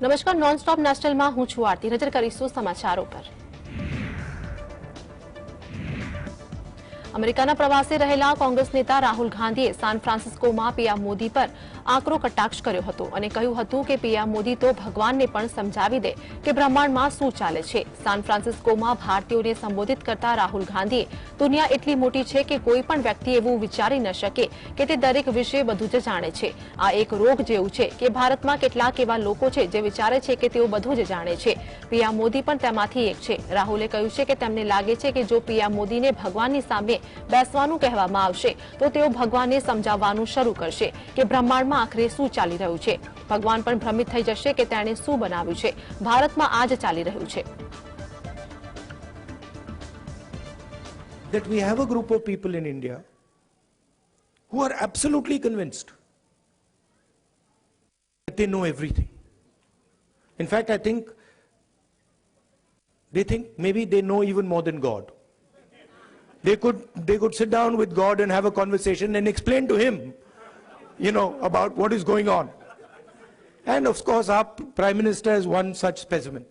નમસ્કાર, નોનસ્ટોપ નેશનલમાં હું છું આરતી. નજર કરીશું સમાચારો પર. અમેરિકાના પ્રવાસે રહેલા કોંગ્રેસ નેતા રાહુલ ગાંધીએ સાન ફ્રાન્સિસ્કોમાં પીએમ મોદી પર આકરો કટાક્ષ કર્યો હતો અને કહ્યું હતું કે પીએમ મોદી તો ભગવાનને પણ સમજાવી દે કે બ્રહ્માંડમાં શું ચાલે છે. સાન ફ્રાન્સિસ્કોમાં ભારતીયોને સંબોધિત કરતા રાહુલ ગાંધીએ દુનિયા એટલી મોટી છે કે કોઈ પણ વ્યક્તિ એવું વિચારી ન શકે કે તે દરેક વિશે બધું જ જાણે છે. આ એક રોગ જેવું છે કે ભારતમાં કેટલાક એવા લોકો છે જે વિચારે છે કે તેઓ બધું જ જાણે છે. પીએમ મોદી પણ તેમાંથી એક છે. રાહુલે કહ્યું છે કે તેમને લાગે છે કે જો પીએમ મોદીને ભગવાનની સામે બેસવાનું કહેવામાં આવશે તો તેઓ ભગવાનને સમજાવવાનું શરૂ કરશે કે બ્રહ્માંડમાં આખરે શું ચાલી રહ્યું છે. ભગવાન પણ ભ્રમિત થઈ જશે કે તેણે શું બનાવ્યું છે. ભારતમાં આ જ ચાલી રહ્યું છે. That we have a group of people in India who are absolutely convinced that they know everything. In fact, I think they think maybe they know even more than God. They could sit down with God and have a conversation and explain to him, about what is going on. And of course, our Prime Minister is one such specimen.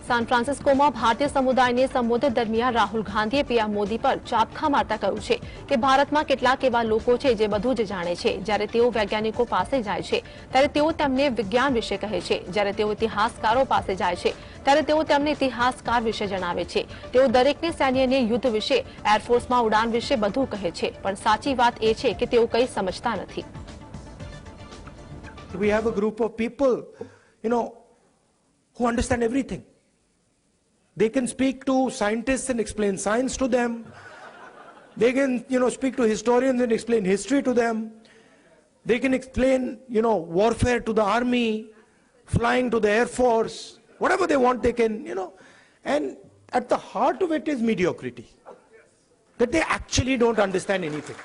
San ફ્રાન્સિસ્કોમાં ભારતીય સમુદાયને સંબોધિત દરમિયાન રાહુલ ગાંધીએ PM Modi પર ચાબખા મારતા કહ્યું છે કે ભારતમાં કેટલાક એવા લોકો છે જે બધું જ જાણે છે. જ્યારે તેઓ વૈજ્ઞાનિકો પાસે જાય છે ત્યારે તેઓ તેમને વિજ્ઞાન વિશે કહે છે. જ્યારે તેઓ ઇતિહાસકારો પાસે જાય છે ત્યારે તેઓ તેમને ઇતિહાસકાર વિશે જણાવે છે. તેઓ દરેકને સૈન્યને યુદ્ધ વિશે, એરફોર્સમાં ઉડાન વિશે બધું કહે છે. પણ સાચી વાત એ છે કે તેઓ કંઈ સમજતા નથી. We have a group of people, who understand everything. They can speak to scientists and explain science to them. They can, speak to historians and explain history to them. They can explain, warfare to the army, flying to the Air Force, whatever they want they can, And at the heart of it is mediocrity. That they actually don't understand anything.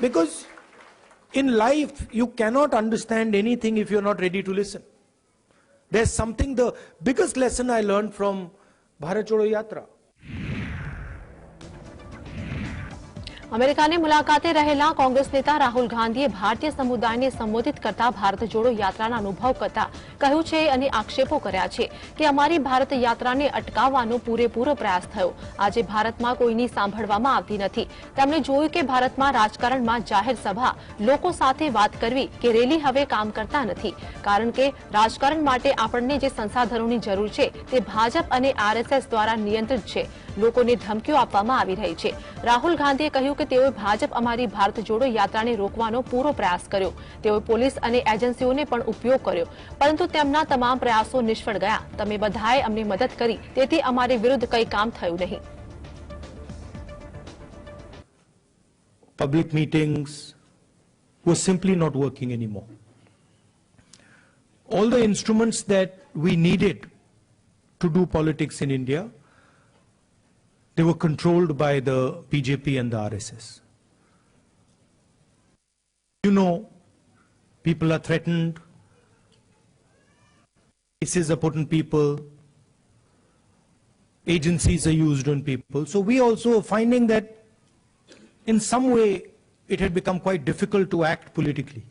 Because in life, you cannot understand anything if you're not ready to listen. There's something, the biggest lesson I learned from Bharat Jodo Yatra. અમેરિકાની મુલાકાતે રહેલા કોંગ્રેસ નેતા રાહુલ ગાંધીએ ભારતીય સમુદાયને સંબોધિત કરતા ભારત જોડો યાત્રાના અનુભવ કરતા કહ્યું છે અને આક્ષેપો કર્યા છે કે અમારી ભારત યાત્રાને અટકાવવાનો પૂરેપૂરો પ્રયાસ થયો. આજે ભારતમાં કોઈની સાંભળવામાં આવતી નથી. તેમણે જોયું કે ભારતમાં રાજકારણમાં જાહેર સભા, લોકો સાથે વાત કરવી કે રેલી હવે કામ કરતા નથી. કારણ કે રાજકારણ માટે આપણને જે સંસાધનોની જરૂર છે તે ભાજપ અને આરએસએસ દ્વારા નિયંત્રિત છે. લોકોને ધમકીઓ આપવામાં આવી રહી છે. રાહુલ ગાંધીએ કહ્યું કે તેઓએ ભાજપ અમારી ભારત જોડો યાત્રાને રોકવાનો પૂરો પ્રયાસ કર્યો. તેઓએ પોલીસ અને એજન્સીઓને પણ ઉપયોગ કર્યો, પરંતુ તેમના તમામ પ્રયાસો નિષ્ફળ ગયા. તમે બધાએ અમને મદદ કરી, તેથી અમારી વિરુદ્ધ કંઈ કામ થયું નહીં. Public meetings were simply not working anymore. All the instruments that we needed to do politics in India, they were controlled by the BJP and the RSS. People are threatened, cases are put on people, agencies are used on people. So we also are finding that in some way it had become quite difficult to act politically.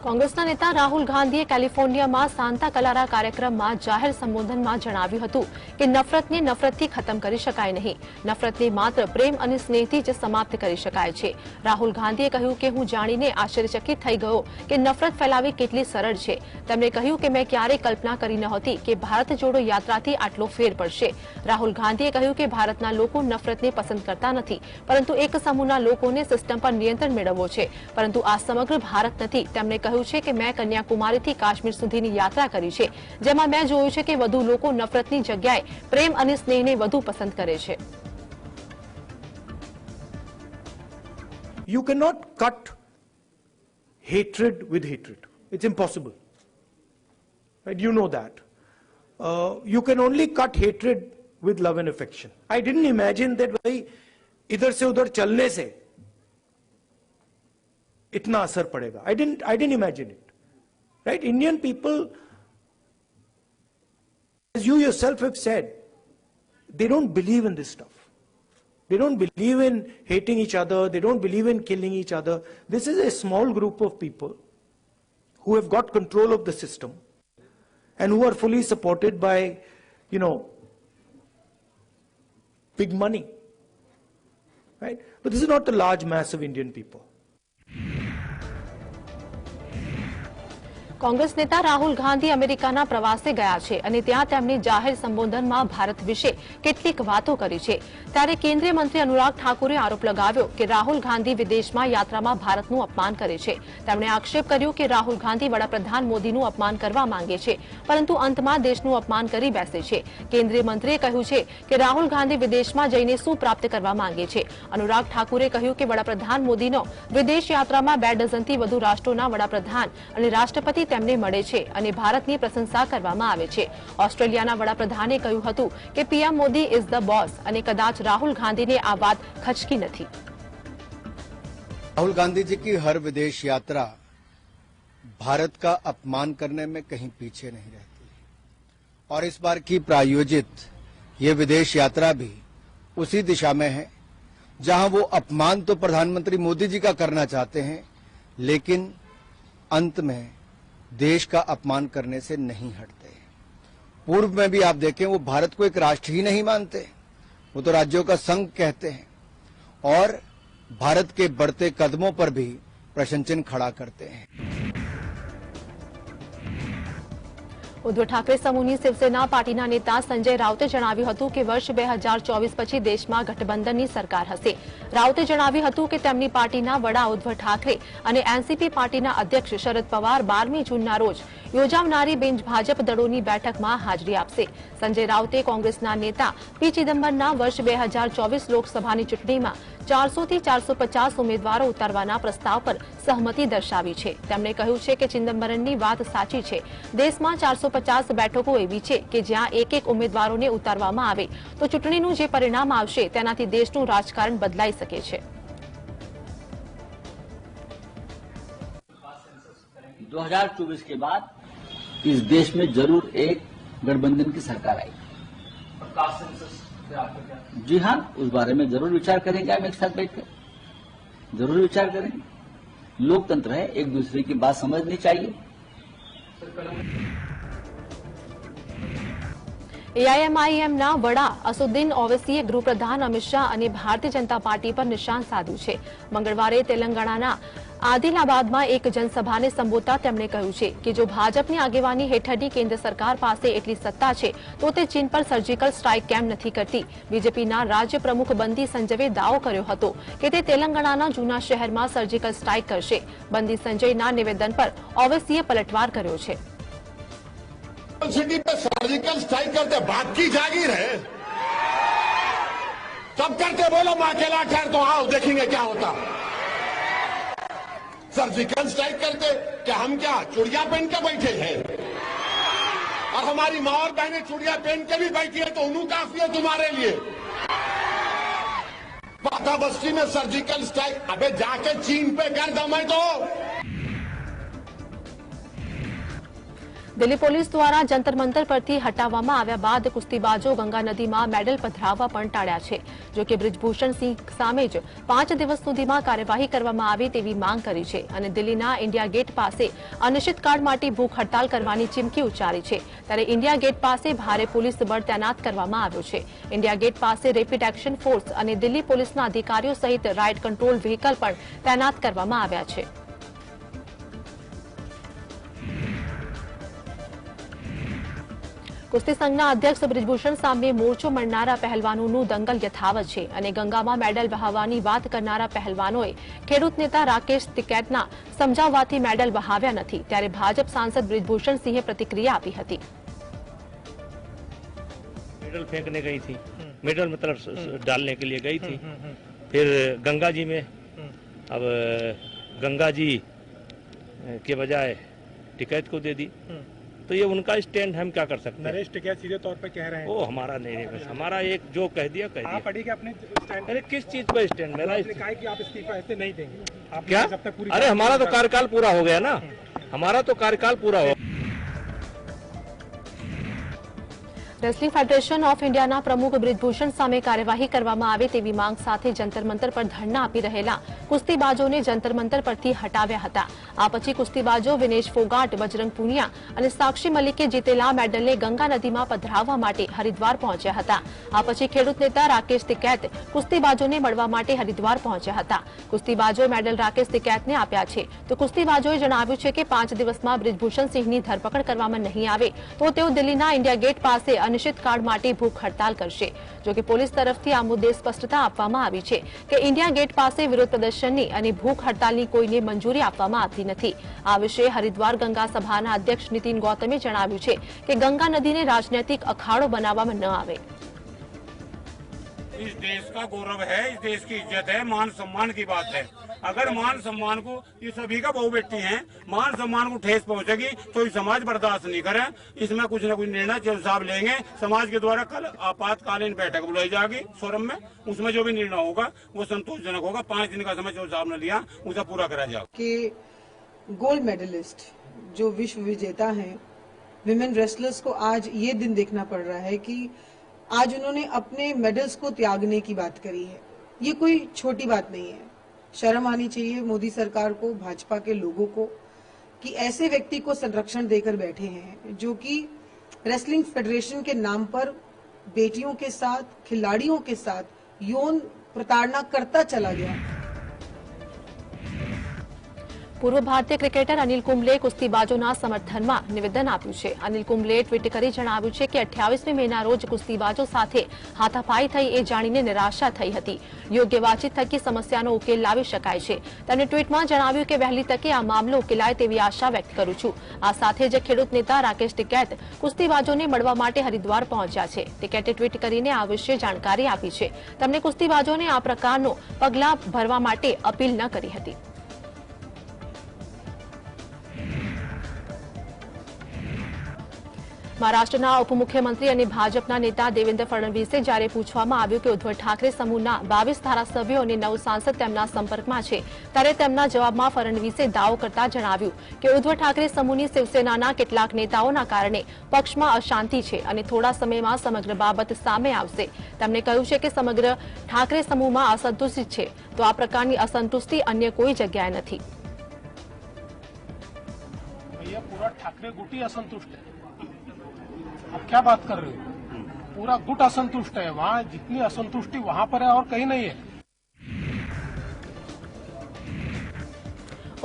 કોંગ્રેસના નેતા રાહુલ ગાંધીએ કેલિફોર્નિયામાં Santa Clara કાર્યક્રમમાં જાહેર સંબોધનમાં જણાવ્યું હતું કે નફરતને નફરતથી ખતમ કરી શકાય નહીં. નફરતને માત્ર પ્રેમ અને સ્નેહથી જ સમાપ્ત કરી શકાય છે. રાહુલ ગાંધીએ કહ્યું કે હું જાણીને આશ્ચર્યચકિત થઈ ગયો કે નફરત ફેલાવી કેટલી સરળ છે. તેમણે કહ્યું કે મેં ક્યારેય કલ્પના કરી નહોતી કે ભારત જોડો યાત્રાથી આટલો ફેર પડશે. રાહુલ ગાંધીએ કહ્યું કે ભારતના લોકો નફરતને પસંદ કરતા નથી, પરંતુ એક સમૂહના લોકોને સિસ્ટમ પર નિયંત્રણ મેળવવો છે. પરંતુ આ સમગ્ર ભારત નથી. તેમણે કહ્યું છે કે મેં કન્યાકુમારીથી કાશ્મીર સુધીની યાત્રા કરી છે, જેમાં મેં જોયું છે કે વધુ લોકો નફરતની જગ્યાએ પ્રેમ અને સ્નેહને વધુ પસંદ કરે છે. You cannot cut hatred with hatred. It's impossible. Right? You know that. You can only cut hatred with love and affection. I didn't imagine that भाई इधर से उधर चलने से इतना असर पड़ेगा. I didn't imagine it. Right? Indian people, as you yourself have said, they don't believe in this stuff. They don't believe in hating each other. They don't believe in killing each other. This is a small group of people who have got control of the system and who are fully supported by, big money. Right? But this is not the large mass of Indian people. Congress નેતા રાહુલ ગાંધી અમેરિકાના પ્રવાસે ગયા છે અને ત્યાં તેમની જાહેર સંબોધનમાં ભારત વિશે કેટલીક વાતો કરી છે ત્યારે કેન્દ્રીય મંત્રી અનુરાગ ઠાકુરે આરોપ લગાવ્યો કે રાહુલ ગાંધી વિદેશમાં યાત્રામાં ભારતનું અપમાન કરે છે તેમણે આક્ષેપ કર્યો કે રાહુલ ગાંધી વડાપ્રધાન મોદીનું અપમાન કરવા માંગે છે પરંતુ અંતમાં દેશનું અપમાન કરી બેસે છે કેન્દ્રીય મંત્રીએ કહ્યું છે કે રાહુલ ગાંધી વિદેશમાં જઈને શું પ્રાપ્ત કરવા માંગે છે અનુરાગ ઠાકુરે કહ્યું કે વડાપ્રધાન મોદીનો વિદેશ યાત્રામાં 2 ડઝનથી વધુ રાષ્ટ્રોના વડાપ્રધાન અને રાષ્ટ્રપતિ તેમને મળે છે અને ભારતની પ્રશંસા કરવામાં આવે છે ઓસ્ટ્રેલિયાના વડાપ્રધાને કહ્યું હતું કે PM Modi is the boss અને કદાચ રાહુલ ગાંધીને આ વાત ખચકી નથી राहुल गांधी जी की हर विदेश यात्रा भारत का अपमान करने में कहीं पीछे नहीं रहती और इस बार की प्रायोजित ये विदेश यात्रा भी उसी दिशा में है जहां वो अपमान तो प्रधानमंत्री मोदी जी का करना चाहते हैं लेकिन अंत में देश का अपमान करने से नहीं हटते पूर्व में भी आप देखें वो भारत को एक राष्ट्र ही नहीं मानते वो तो राज्यों का संघ कहते हैं और भारत के बढ़ते कदमों पर भी प्रश्न चिन्ह खड़ा करते हैं ઉદ્ધવ ઠાકરે સમૂહની શિવસેના પાર્ટીના નેતા સંજય રાઉતે જણાવ્યું હતું કે વર્ષ 2024 પછી દેશમાં ગઠબંધનની સરકાર હશે રાઉતે જણાવ્યું હતું કે તેમની પાર્ટીના વડા ઉદ્ધવ ઠાકરે અને એનસીપી પાર્ટીના અધ્યક્ષ શરદ પવાર 12મી જૂનના રોજ યોજાનારી બેન્ચ ભાજપ દળોની બેઠકમાં હાજરી આપશે સંજય રાઉતે કોંગ્રેસના નેતા પી ચિદમ્બરના વર્ષ 2024 લોકસભાની ચૂંટણીમાં 400 થી 450 ઉમેદવારો ઉતારવાના પ્રસ્તાવ પર સહમતિ દર્શાવી છે તેમણે કહ્યું છે કે ચિદમ્બરમની વાત સાચી છે દેશમાં 450 બેઠકો એવી છે કે જ્યાં એક ઉમેદવારોને ઉતારવામાં આવે તો ચૂંટણીનું જે પરિણામ આવશે તેનાથી દેશનું રાજકારણ બદલાઈ શકે છે 2024 के बाद इस देश में जरूर एक गठबंधन की सरकार आएगी जी हाँ उस बारे में जरूर विचार करेंगे हम एक साथ बैठकर जरूर विचार करेंगे लोकतंत्र है एक दूसरे की बात समझनी चाहिए એઆઈએમઆઈએમના વડા અસુદ્દીન ઓવૈસીએ ગૃહપ્રધાન અમિત શાહ અને ભારતીય જનતા પાર્ટી પર નિશાન સાધ્યું છે મંગળવારે તેલંગાણાના આદિલાબાદમાં એક જનસભાને સંબોધતા તેમણે કહ્યું છે કે જો ભાજપની આગેવાની હેઠળની કેન્દ્ર સરકાર પાસે એટલી સત્તા છે તો તે ચીન પર સર્જિકલ સ્ટ્રાઇક કેમ નથી કરતી બીજેપીના રાજ્ય પ્રમુખ બંદી સંજયે દાવો કર્યો હતો કે તે તેલંગાણાના જૂના શહેરમાં સર્જિકલ સ્ટ્રાઇક કરશે બંદી સંજયના નિવેદન પર ઓવૈસીએ પલટવાર કર્યો છે सिटी पे सर्जिकल स्ट्राइक करते बात की जागीर है सब करते बोलो मैं अकेला खैर तो आओ देखेंगे क्या होता सर्जिकल स्ट्राइक करते कि हम क्या चूड़िया पहन के बैठे हैं और हमारी माँ और बहनें चूड़िया पहन के भी बैठी है तो उन्हें काफी है तुम्हारे लिए बाधा बस्ती में सर्जिकल स्ट्राइक अबे जाके चीन पे कर दो तो દિલ્હી પોલીસ દ્વારા જંતર મંતર પરથી હટાવવામાં આવ્યા બાદ કુસ્તીબાજો ગંગા નદીમાં મેડલ પધરાવવા પણ ટાળ્યા છે જો કે બ્રિજભૂષણ સિંહ સામે જ 5 દિવસ સુધીમાં કાર્યવાહી કરવામાં આવે તેવી માંગ કરી છે અને દિલ્હીના ઇન્ડિયા ગેટ પાસે અનિશ્ચિતકાળ માટે ભૂખ હડતાલ કરવાની ચીમકી ઉચ્ચારી છે ત્યારે ઇન્ડિયા ગેટ પાસે ભારે પોલીસ બળ તૈનાત કરવામાં આવ્યો છે ઇન્ડિયા ગેટ પાસે રેપિડ એક્શન ફોર્સ અને દિલ્હી પોલીસના અધિકારીઓ સહિત રાઇડ કંટ્રોલ વ્હીકલ પણ તૈનાત કરવામાં આવ્યા છે કુસ્તી સંઘના અધ્યક્ષ બ્રિજભૂષણ સામે મોરચો મળનારા પહેલવાનોનું દંગલ યથાવત છે અને ગંગામાં મેડલ વહાવવાની વાત કરનારા પહેલવાનોએ ખેડૂત નેતા રાકેશ ટિકૈતના સમજાવવાથી મેડલ વહાવ્યા નથી ત્યારે ભાજપ સાંસદ બ્રિજભૂષણ સિંહે પ્રતિક્રિયા આપી હતી मेडल फेंकने गई थी मेडल मतलब डालने के लिए गई थी फिर गंगा जी में अब गंगा जी के बजाय टिकैत को दे दी तो ये उनका स्टैंड हम क्या कर सकते हैं नरेश टिकैत सीधे तौर पे कह रहे हैं वो हमारा नहीं है बस हमारा एक जो कह दिया आप अड़ेगे अपने स्टैंड अरे किस चीज पर स्टैंड मेरा आपने कहा है कि आप इस्तीफा ऐसे नहीं देंगे आपने क्या जब तक पूरी अरे हमारा तो कार्यकाल पूरा हो गया ना हमारा तो कार्यकाल पूरा हो રેસલિંગ ફેડરેશન ઓફ ઇન્ડિયાના પ્રમુખ બ્રિજભૂષણ સામે કાર્યવાહી કરવામાં આવે તેવી માંગ સાથે જંતર મંતર પર ધરણા આપી રહેલા કુસ્તીબાજોને જંતર મંતર પરથી હટાવ્યા હતા। આ પછી કુસ્તીબાજો વિનેશ ફોગાટ, બજરંગ પુનિયા અને સાક્ષી મલિકે જીતેલા મેડલને ગંગા નદીમાં પધરાવવા માટે હરિદ્વાર પહોંચ્યા હતા। આ પછી ખેડૂત નેતા રાકેશ તિકૈત કુસ્તીબાજોને મળવા માટે હરિદ્વાર પહોંચ્યા હતા। કુસ્તીબાજોએ મેડલ રાકેશ તિકૈતને આપ્યા છે તો કુસ્તીબાજોએ જણાવ્યું છે કે 5 દિવસમાં બ્રિજભૂષણ સિંહની ધરપકડ કરવામાં નહીં આવે તો તેઓ દિલ્હીના ઇન્ડિયા ગેટ પાસે અનિશ્ચિતકાળ માટે ભૂખ હડતાલ કરશે। જો કે પોલીસ તરફથી આ મુદ્દે સ્પષ્ટતા આપવામાં આવી છે કે ઇન્ડિયા ગેટ પાસે વિરોધ પ્રદર્શનની અને ભૂખ હડતાલની કોઈને મંજૂરી આપવામાં આવતી નથી। આ વિશે હરિદ્વાર ગંગા સભાના અધ્યક્ષ નીતિન ગૌતમે જણાવ્યું છે કે ગંગા નદીને રાજનૈતિક અખાડો બનાવવામાં ન આવે। इस देश का गौरव है, इस देश की इज्जत है, मान सम्मान की बात है। अगर मान सम्मान को, ये सभी का बहु बेटी हैं, मान सम्मान को ठेस पहुंचेगी तो ये समाज बर्दाश्त नहीं करे। इसमें कुछ न कुछ निर्णय जज साहब लेंगे। समाज के द्वारा कल आपातकालीन बैठक बुलाई जाएगी सोरम में, उसमें जो भी निर्णय होगा वो संतोषजनक होगा। 5 दिन का समय जो साहब ने लिया उसे पूरा करा जाएगा। कि गोल्ड मेडलिस्ट जो विश्व विजेता हैं, विमेन रेसलर्स को आज ये दिन देखना पड़ रहा है कि आज उन्होंने अपने मेडल्स को त्यागने की बात करी है। ये कोई छोटी बात नहीं है। शर्म आनी चाहिए मोदी सरकार को, भाजपा के लोगों को, कि ऐसे व्यक्ति को संरक्षण देकर बैठे हैं जो कि रेसलिंग फेडरेशन के नाम पर बेटियों के साथ, खिलाड़ियों के साथ यौन प्रताड़ना करता चला गया। પૂર્વ ભારતીય ક્રિકેટર અનિલ કુંબલે કુસ્તીબાજોના સમર્થનમાં નિવેદન આપ્યું છે। અનિલ કુંબલે ટ્વીટ કરી જણાવ્યું છે કે 28મી મેના રોજ કુસ્તીબાજો સાથે હાથાપાઈ થઈ એ જાણીને નિરાશા થઈ હતી। યોગ્ય વાતચીત થકી સમસ્યાનો ઉકેલ લાવી શકાય છે। તેમણે ટ્વીટમાં જણાવ્યું કે વહેલી તકે આ મામલો ઉકેલાય તેવી આશા વ્યક્ત કરું છું। આ સાથે જ ખેડૂત નેતા રાકેશ તિકૈત કુસ્તીબાજોને મળવા માટે હરિદ્વાર પહોંચ્યા છે। તિકૈતે ટ્વીટ કરીને આ વિશે જાણકારી આપી છે। તેમણે કુસ્તીબાજોને આ પ્રકારનો પગલાં ભરવા માટે અપીલ ન કરી હતી। મહારાષ્ટ્રના ઉપમુખ્યમંત્રી અને ભાજપના નેતા દેવેન્દ્ર ફડણવીસે જ્યારે પૂછવામાં આવ્યું કે ઉદ્ધવ ઠાકરે સમૂહના 22 ધારાસભ્યો અને 9 સાંસદ તેમના સંપર્કમાં છે ત્યારે તેમના જવાબમાં ફડણવીસે દાવો કરતા જણાવ્યું કે ઉદ્ધવ ઠાકરે સમૂહની શિવસેનાના કેટલાક નેતાઓના કારણે પક્ષમાં અશાંતિ છે અને થોડા સમયમાં સમગ્ર બાબત સામે આવશે। તેમણે કહ્યું છે કે સમગ્ર ઠાકરે સમૂહમાં અસંતુષ્ટિ છે તો આ પ્રકારની અસંતુષ્ટિ અન્ય કોઈ જગ્યાએ નથી। भैया पूरा ठाकरे गुट ही असंतुष्ट है। आप क्या बात कर रहे हो? पूरा गुट असंतुष्ट है। वहाँ जितनी असंतुष्टि वहाँ पर है और कहीं नहीं है।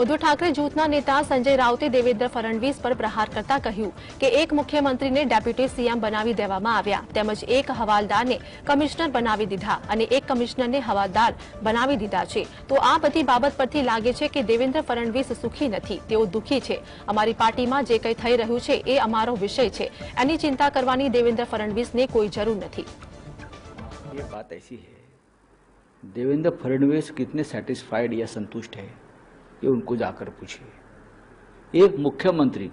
ઉદ્ધવ ઠાકરે જૂથના નેતા સંજય રાઉતે દેવેન્દ્ર ફડણવીસ પર પ્રહાર કરતા કહ્યું કે એક મુખ્યમંત્રીને ડેપ્યુટી સીએમ બનાવી દેવામાં આવ્યા તેમજ એક હવાલદારને કમિશનર બનાવી દીધા અને એક કમિશનરને હવાલદાર બનાવી દીધા છે તો આ બધી બાબત પરથી લાગે છે કે દેવેન્દ્ર ફડણવીસ સુખી નથી, તેઓ દુઃખી છે। અમારી પાર્ટીમાં જે કંઈ થઈ રહ્યું છે એ અમારો વિષય છે, એની ચિંતા કરવાની દેવેન્દ્ર ફડણવીસને કોઈ જરૂર નથી। ये बात ऐसी है, देवेंद्र फडणवीस कितने सेटिस्फाइड या संतुष्ट है ये उनको जाकर पूछिए। एक मुख्यमंत्री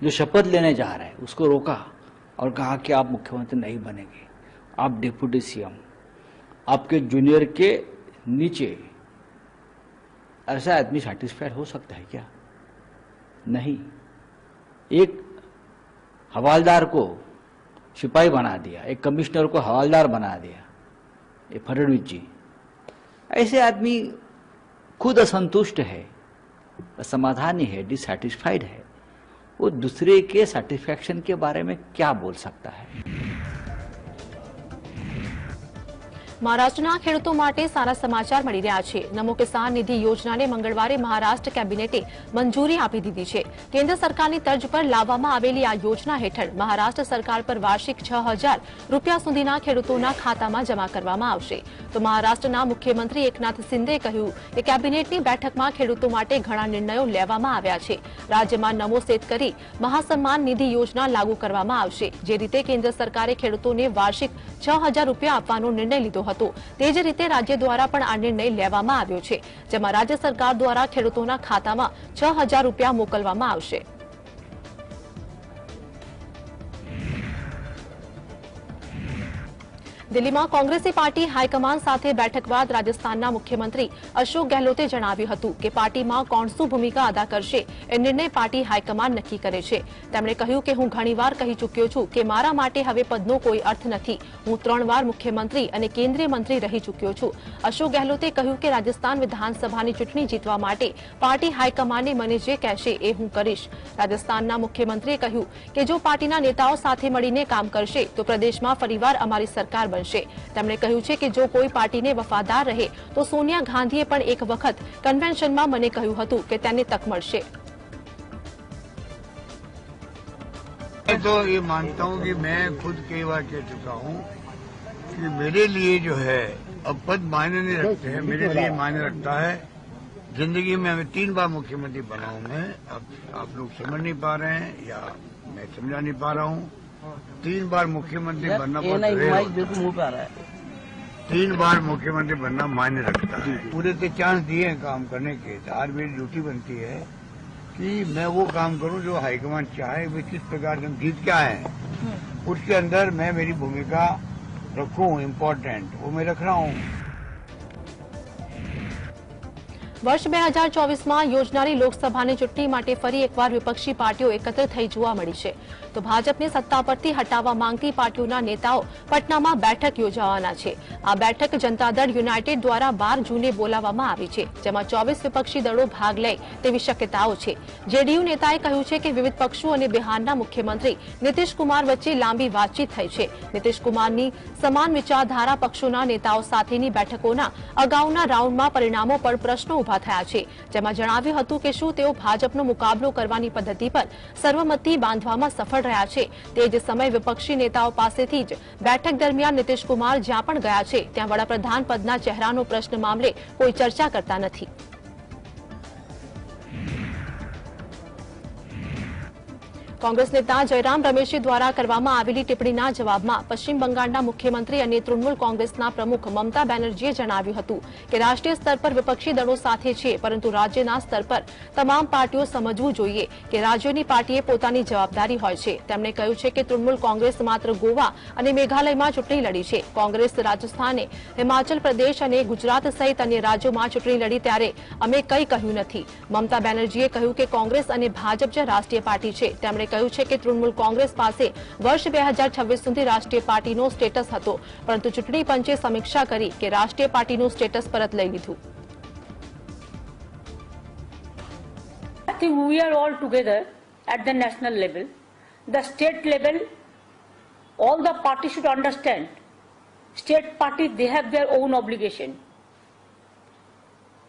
जो शपथ लेने जा रहा है उसको रोका और कहा कि आप मुख्यमंत्री नहीं बनेंगे, आप डिप्टी सीएम, आपके जूनियर के नीचे। ऐसा आदमी सेटिस्फाइड हो सकता है क्या? नहीं। एक हवालदार को सिपाही बना दिया, एक कमिश्नर को हवालदार बना दिया, ये फडणवीस जी। ऐसे आदमी खुद असंतुष्ट है, असमाधानी है, डिससैटिस्फाइड है, वो दूसरे के सेटिस्फैक्शन के बारे में क्या बोल सकता है? મહારાષ્ટ્રના ખેડૂતો માટે સારા સમાચાર મળી રહ્યા છે। નમો કિસાન નિધિ યોજનાને મંગળવારે મહારાષ્ટ્ર કેબિનેટે મંજૂરી આપી દીધી છે। કેન્દ્ર સરકારની તર્જ પર લાવવામાં આવેલી આ યોજના હેઠળ મહારાષ્ટ્ર સરકાર પર વાર્ષિક 6,000 રૂપિયા સુધીના ખેડૂતોના ખાતામાં જમા કરવામાં આવશે। તો મહારાષ્ટ્રના મુખ્યમંત્રી એકનાથ શિંદેએ કહ્યું કે કેબિનેટની બેઠકમાં ખેડૂતો માટે ઘણા નિર્ણયો લેવામાં આવ્યા છે। રાજ્યમાં નમો શેતકરી મહાસન્માન નિધિ યોજના લાગુ કરવામાં આવશે। જે રીતે કેન્દ્ર સરકારે ખેડૂતોને વાર્ષિક 6,000 રૂપિયા આપવાનો નિર્ણય લીધો હતો તે જ રીતે રાજ્ય દ્વારા પણ આ નિર્ણય લેવામાં આવ્યો છે, જેમાં રાજ્ય સરકાર દ્વારા ખેડૂતોના ખાતામાં 6,000 રૂપિયા મોકલવામાં આવશે। દિલ્હીમાં કોંગ્રેસી પાર્ટી હાઈકમાન્ડ સાથે બેઠક બાદ રાજસ્થાનના મુખ્યમંત્રી અશોક ગેહલોતે જણાવ્યું હતું કે પાર્ટીમાં કોણ શું ભૂમિકા અદા કરશે એ નિર્ણય પાર્ટી હાઈકમાન્ડ નક્કી કરે છે. તેમણે કહ્યું કે હું ઘણીવાર કહી ચૂક્યો છું કે મારા માટે હવે પદનો કોઈ અર્થ નથી. હું 3 વાર મુખ્યમંત્રી અને કેન્દ્રીય મંત્રી રહી ચૂક્યો છું. અશોક ગેહલોતે કહ્યું કે રાજસ્થાન વિધાનસભાની ચૂંટણી જીતવા માટે પાર્ટી હાઈકમાન્ડે મને જે કહેશે એ હું કરીશ. રાજસ્થાનના મુખ્યમંત્રીએ કહ્યું કે જો પાર્ટીના નેતાઓ સાથે મળીને કામ કરશે તો પ્રદેશમાં ફરીવાર અમારી સરકાર બનશે. તેમણે કહ્યું છે કે જો કોઈ પાર્ટીને વફાદાર રહે તો સોનિયા ગાંધીએ પણ એક વખત કન્વેન્શનમાં મને કહ્યું હતું કે તેને તક મળશે. मैं तो ये मानता हूँ कि मैं खुद कई बार कह चुका हूँ कि मेरे लिए जो है अब पद मायने नहीं रखते हैं, मेरे लिए मायने रखता है जिंदगी में. हमें 3 बार मुख्यमंत्री बना हूँ मैं. अब आप लोग समझ नहीं पा रहे हैं या मैं समझा नहीं पा रहा हूँ. 3 बार मुख्यमंत्री बनना बहुत है. 3 बार मुख्यमंत्री बनना मायने रखता है. पूरे से चांस दिए हैं काम करने के. आज मेरी ड्यूटी बनती है कि मैं वो काम करूं जो हाईकमान चाहे. वे किस प्रकार से हम जीत के आए हैं उसके अंदर मैं मेरी भूमिका रखूं. इम्पोर्टेंट वो मैं रख रहा हूं. વર્ષ 2024માં યોજનારી લોકસભાની ચૂંટણી માટે ફરી એકવાર વિપક્ષી પાર્ટીઓ એકત્ર થઈ જોવા મળી છે. તો ભાજપને સત્તા પરથી હટાવવા માંગતી પાર્ટીઓના નેતાઓ પટનામાં બેઠક યોજવાના છે. આ બેઠક જનતા દળ યુનાઇટેડ દ્વારા 12 જૂને બોલાવવામાં આવી છે, જેમાં 24 વિપક્ષી દળો ભાગ લે તેવી શક્યતાઓ છે. જેડીયુ નેતાએ કહ્યું છે કે વિવિધ પક્ષો અને બિહારના મુખ્યમંત્રી નીતિશ કુમાર વચ્ચે લાંબી વાતચીત થઈ છે. નીતિશ કુમારની સમાન વિચારધારા પક્ષોના નેતાઓ સાથેની બેઠકોના અગાઉના રાઉન્ડમાં પરિણામો પર પ્રશ્નો ઉભા થયા છે, જેમાં જણાવ્યું હતું કે શું તેઓ ભાજપનો મુકાબલો કરવાની પદ્ધતિ પર સર્વમતિ બાંધવામાં સફળ રહ્યા છે. તે જ સમયે વિપક્ષી નેતાઓ પાસેથી જ બેઠક દરમિયાન નીતિશ કુમાર જ્યાં પણ ગયા છે ત્યાં વડાપ્રધાન પદના ચહેરાનો પ્રશ્ન મામલે કોઈ ચર્ચા કરતા નથી. કોંગ્રેસ નેતા જયરામ રમેશજી દ્વારા કરવામાં આવેલી ટિપ્પણીના જવાબમાં પશ્ચિમ બંગાળના મુખ્યમંત્રી અને તૃણમૂલ કોંગ્રેસના પ્રમુખ મમતા બેનર્જીએ જણાવ્યું હતું કે રાષ્ટ્રીય સ્તર પર વિપક્ષી દળો સાથે છે, પરંતુ રાજ્યના સ્તર પર તમામ પાર્ટીઓ સમજવું જોઈએ કે રાજ્યોની પાર્ટીએ પોતાની જવાબદારી હોય છે. તેમણે કહ્યું છે કે તૃણમૂલ કોંગ્રેસ માત્ર ગોવા અને મેઘાલયમાં ચૂંટણી લડી છે. કોંગ્રેસ રાજસ્થાને, હિમાચલ પ્રદેશ અને ગુજરાત સહિત અન્ય રાજ્યોમાં ચૂંટણી લડી ત્યારે અમે કંઈ કહ્યું નથી. મમતા બેનર્જીએ કહ્યું કે કોંગ્રેસ અને ભાજપ જે રાષ્ટ્રીય પાર્ટી છે. તેમણે કહ્યું છે કે તૃણમૂલ કોંગ્રેસ પાસે વર્ષ 2026 સુધી રાષ્ટ્રીય પાર્ટીનો સ્ટેટસ હતો, પરંતુ ચૂંટણી પંચે સમીક્ષા કરી કે રાષ્ટ્રીય પાર્ટીનું સ્ટેટસ પરત લઈ લીધું. I think we are all together at the national level. The state level, all the parties should understand. State parties, they have their own obligation.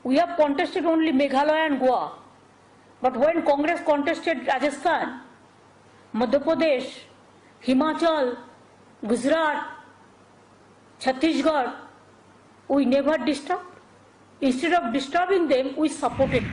We have contested only Meghalaya and Goa. But when Congress contested Rajasthan, Madhya Pradesh, Himachal, Gujarat, Chhattisgarh, we never disturbed. Instead of disturbing them, we supported.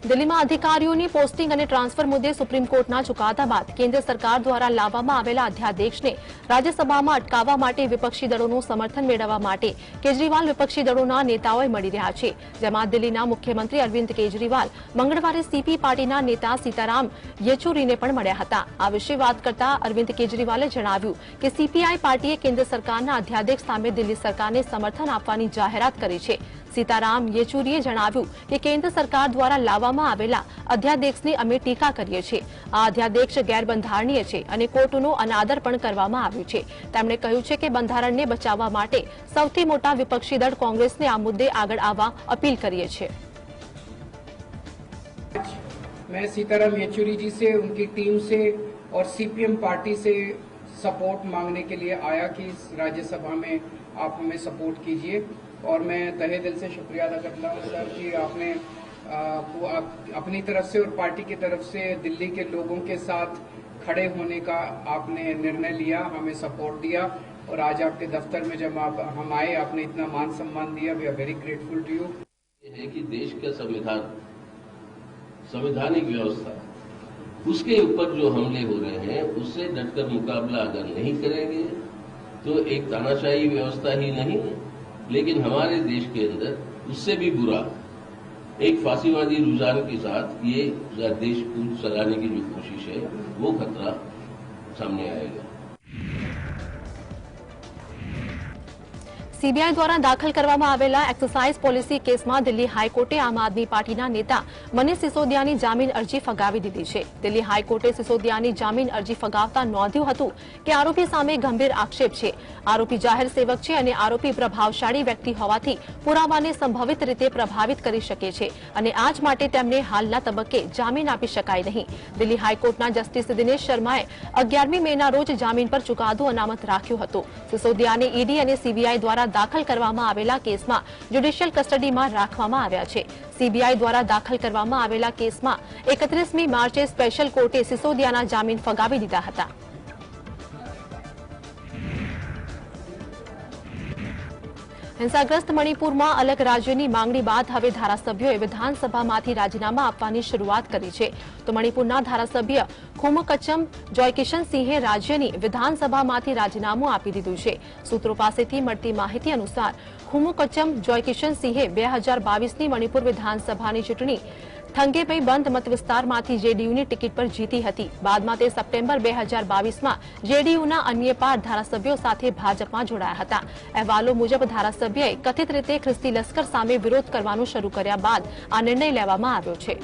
દિલ્હીમાં અધિકારીઓની posting અને transfer મુદ્દે supreme કોર્ટના ચુકાદા બાદ કેન્દ્ર સરકાર દ્વારા લાવવામાં આવેલા અધ્યાદેશને રાજ્યસભામાં અટકાવવા માટે વિપક્ષી દળોનું સમર્થન મેળવવા માટે કેજરીવાલ વિપક્ષી દળોના નેતાઓએ મળી રહ્યા છે, જેમાં દિલ્હીના મુખ્યમંત્રી અરવિંદ કેજરીવાલ મંગળવારે સીપી પાર્ટીના નેતા સીતારામ યેચુરીને પણ મળ્યા હતા. આ વિશે વાત કરતા અરવિંદ કેજરીવાલે જણાવ્યું કે સીપીઆઈ પાર્ટીએ કેન્દ્ર સરકારના અધ્યાદેશ સામે દિલ્હી સરકારને સમર્થન આપવાની જાહેરાત કરી છે. સીતારામ યેચુરીએ જણાવ્યું કે કેન્દ્ર સરકાર દ્વારા લાવવામાં આવેલા અધ્યાદેશની અમે ટીકા કરીએ છીએ. આ અધ્યાદેશ ગેરબંધારણીય છે અને કોર્ટનો અનાદર પણ કરવામાં આવ્યું છે. તેમણે કહ્યું છે કે બંધારણને બચાવવા માટે સૌથી મોટા વિપક્ષી દળ કોંગ્રેસને આ મુદ્દે આગળ આવવા અપીલ કરીએ છીએ. मैं सीताराम येचुरी जी से, उनकी टीम से और सीपीएम पार्टी से सपोर्ट मांगने के लिए आया कि इस राज्यसभा में आप हमें सपोर्ट कीजिए. और मैं तहे दिल से शुक्रिया अदा करता हूँ सर कि आपने अपनी तरफ से और पार्टी की तरफ से दिल्ली के लोगों के साथ खड़े होने का आपने निर्णय लिया, हमें सपोर्ट दिया. और आज आपके दफ्तर में जब हम आए, आपने इतना मान सम्मान दिया. We are very grateful to you. है कि देश का संविधान, संवैधानिक व्यवस्था, उसके ऊपर जो हमले हो रहे हैं उससे डटकर मुकाबला अगर नहीं करेंगे तो एक तानाशाही व्यवस्था ही नहीं, लेकिन हमारे देश के अंदर उससे भी बुरा एक फांसीवादी रुझान के साथ ये देश को चलाने की जो कोशिश है वो खतरा सामने आएगा. સીબીઆઈ દ્વારા દાખલ કરવામાં આવેલા એક્સરસાઇઝ પોલિસી કેસમાં દિલ્હી હાઈકોર્ટે આમ આદમી પાર્ટીના નેતા મનીષ સિસોદિયાની જામીન અરજી ફગાવી દીધી છે। દિલ્હી હાઈકોર્ટે સિસોદિયાની જામીન અરજી ફગાવતા નોંધ્યું હતું કે આરોપી સામે ગંભીર આક્ષેપ છે। આરોપી જાહેર સેવક છે અને આરોપી પ્રભાવશાળી વ્યક્તિ હોવાથી પુરાવાને સંભવિત રીતે પ્રભાવિત કરી શકે છે અને આ જ માટે તેમને હાલના તબક્કે જામીન આપી શકાય નહીં। દિલ્હી હાઈકોર્ટના જસ્ટિસ દિનેશ શર્માએ 11મી મેના રોજ જામીન પર ચુકાદો અનામત રાખ્યો હતો। સિસોદિયાને ઈડી અને સીબીઆઈ દ્વારા દાખલ કરવામાં આવેલા કેસમાં જ્યુડિશિયલ કસ્ટડીમાં રાખવામાં આવ્યા છે। સીબીઆઈ દ્વારા દાખલ કરવામાં આવેલા કેસમાં 31મી માર્ચે સ્પેશિયલ કોર્ટે સિસોદિયાના જામીન ફગાવી દીધા હતા। हिंसाग्रस्त मणिपुर में अलग राज्य की मांगणी बाद हवे धारासभ्यों विधानसभा में राजीनामा आपवानी शुरुआत करी है। तो मणिपुर धारासभ्य खुमकचम जॉयकिशन सिंहे राज्य की विधानसभा में राजीनामु आपी दीधुं छे। सूत्रों पासेथी मळती माहिती अनुसार खुमकचम जॉयकिशन सिंहे 2022 मणिपुर विधानसभा की चूंटणी थंगेपई बंध मत विस्तार में जेडीयू टिकट पर जीती हती। बाद में ते सप्टेम्बर 2022 में जेडीयूना अन्य 5 धारासभ्यों साथे भाजपा जोड़ाया हता। अहेवालों मुजब धारासभ्यए कथित रीते ख्रिस्ती लश्कर सामे विरोध करवानुं शरू कर्या बाद आ निर्णय लेवामां आव्यो छे।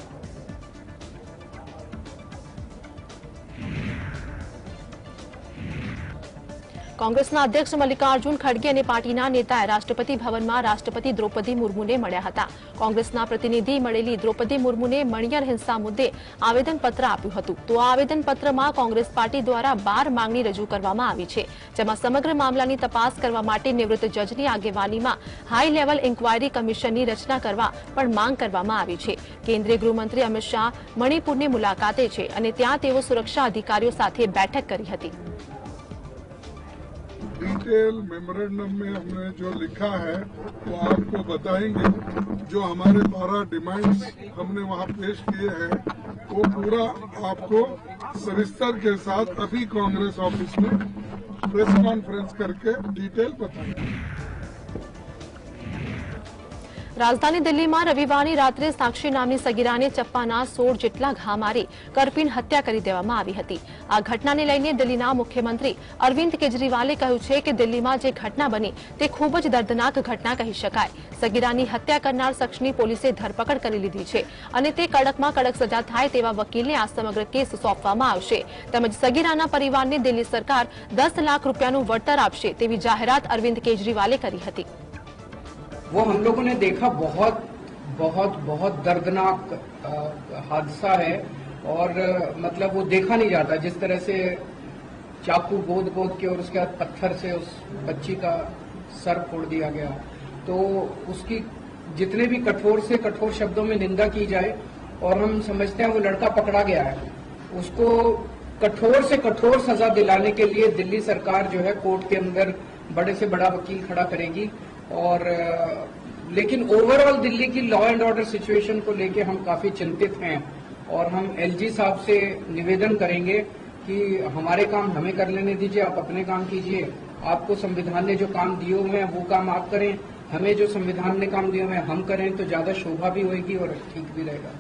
कांग्रेसना अध्यक्ष मल्लिकार्जुन खड़गे और पार्टीना नेताए राष्ट्रपति भवन में राष्ट्रपति द्रौपदी मुर्मू ने मळ्या हता। कांग्रेसना प्रतिनिधि मळेली द्रौपदी मुर्मू ने मणियर हिंसा मुद्दे आवेदनपत्र आप्युं हतुं। तो आ आवेदनपत्र में कांग्रेस पार्टी द्वारा 12 मांगणी रजू करवामां आवी छे, जेमां समग्र मामलानी तपास करवा माटे निवृत्त जजनी आगेवानी में हाई लेवल इन्क्वायरी कमिशननी रचना करवा पण मांग करवामां आवी छे। केन्द्रीय गृहमंत्री अमित शाह मणिपुरनी मुलाकाते छे अने त्यां तेओ सुरक्षा अधिकारीओ साथे बैठक करी हती। डिटेल मेमोरेंडम में हमने जो लिखा है वो आपको बताएंगे। जो हमारे 12 डिमांड्स हमने वहाँ पेश किए हैं वो पूरा आपको सविस्तर के साथ अभी कांग्रेस ऑफिस में प्रेस कॉन्फ्रेंस करके डिटेल बताएंगे। राजधानी दिल्ली में रविवार रात्रे साक्षी नामनी सगीराने चप्पाना 16 जेटला घा मारी करपीण हत्या करी देवामां आवी हती। आ घटनाने लईने दिल्लीना मुख्यमंत्री अरविंद केजरीवाले कह्युं छे के दिल्ली में जे घटना बनी ते खूब ज दर्दनाक घटना कही शकाय। सगीरानी हत्या करनार शख्सनी पोलीसे धरपकड़ करी लीधी छे अने ते कड़कमां कड़क सजा थाय तेवा वकीलने आ समग्र केस सौंपवामां आवशे। તેમજ સગીરાના પરિવારને દિલ્હી સરકાર 10 લાખ રૂપિયાનું વળતર આપશે તેવી જાહેરાત અરવિંદ કેજરીવાલે કરી હતી। वो हम लोगों ने देखा बहुत बहुत बहुत दर्दनाक हादसा है और मतलब वो देखा नहीं जाता। जिस तरह से चाकू गोद गोद के और उसके बाद पत्थर से उस बच्ची का सर फोड़ दिया गया, तो उसकी जितने भी कठोर से कठोर शब्दों में निंदा की जाए और हम समझते हैं वो लड़का पकड़ा गया है, उसको कठोर से कठोर सजा दिलाने के लिए दिल्ली सरकार जो है कोर्ट के अंदर बड़े से बड़ा वकील खड़ा करेगी। और लेकिन ओवरऑल दिल्ली की लॉ एंड ऑर्डर सिचुएशन को लेके हम काफी चिंतित हैं और हम एलजी साहब से निवेदन करेंगे कि हमारे काम हमें कर लेने दीजिए, आप अपने काम कीजिए। आपको संविधान ने जो काम दिए हुए हैं वो काम आप करें, हमें जो संविधान ने काम दिए हुए हैं हम करें, तो ज्यादा शोभा भी होगी और ठीक भी रहेगा।